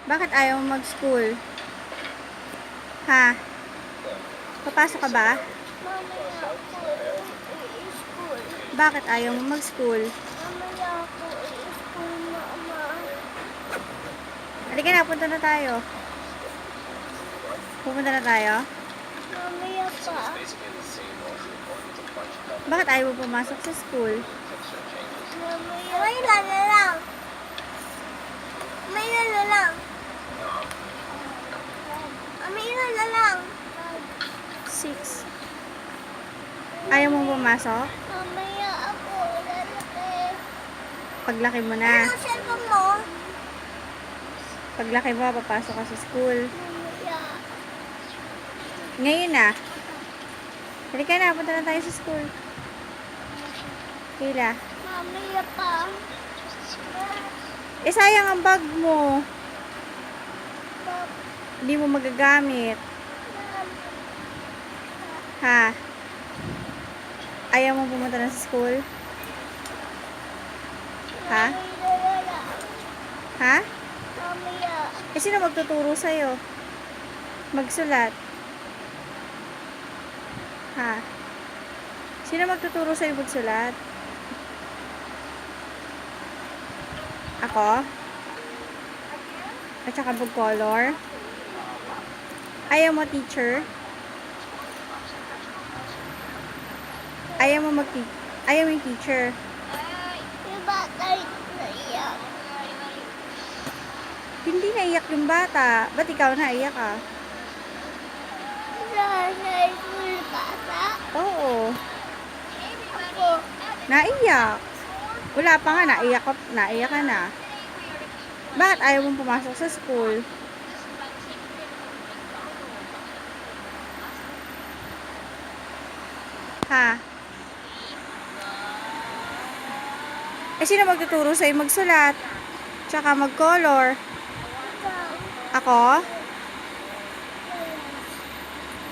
Bakit ayaw mo mag-school? Ha? Papasok ka ba? Mamaya ako i-school. Bakit ayaw mo mag-school? Mamaya ako i-school, mama. Halika na, punta na tayo. Pupunta na tayo? Mamaya pa. Bakit ayaw mo pumasok sa school? Mamaya. May lala lang. May lala lang. May lala lang. 6. Ayaw mo pumasok? Mamaya ako lalaki. Paglaki mo na. Ano cellphone mo? Paglaki mo, papasok ka sa school. Mamaya. Ngayon na. Halika na, punta na tayo sa school. Kayla. Mamaya pa. Eh, sayang ang bag mo. Hindi mo magagamit. Ha? Ayaw mo pumunta na sa school? Ha? May lala lang. Ha? Mamaya. Eh, sino magtuturo sa'yo? Magsulat. Ha? Sino magtuturo sa'yo magsulat? Ako? At saka mag-color? Ayaw mo, teacher? Ayaw mo ayaw mo yung teacher? Yung bata naiyak. Hindi naiyak yung bata. Ba't ikaw naiyak ka? Sa school bata. Oo. Ako. Naiyak. Wala pa nga, naiyak ka na. Bakit ayaw mong pumasok sa school? Ha? Eh, sino magtuturo sa'yo magsulat? Tsaka mag-color? Ikaw. Ako?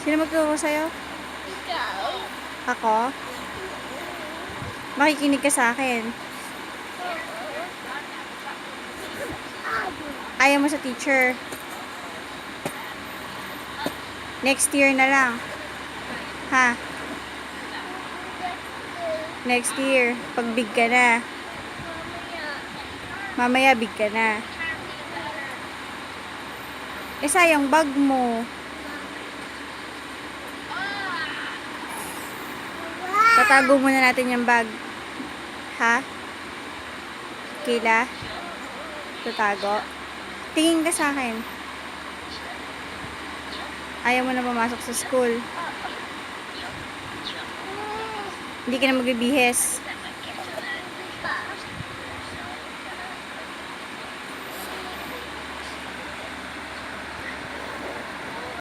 Sino magtuturo sa'yo? Ikaw. Ako? Makikinig ka sa akin. Ayaw mo sa teacher. Next year na lang. Ha? Next year. Pag big ka na. Mamaya big ka na. Eh, sayang bag mo. Tatago muna natin yung bag. Ha? Kayla? Tatago? Tingin ka sa akin. Ayaw mo na pumasok sa school. Hindi ka na magbibihis.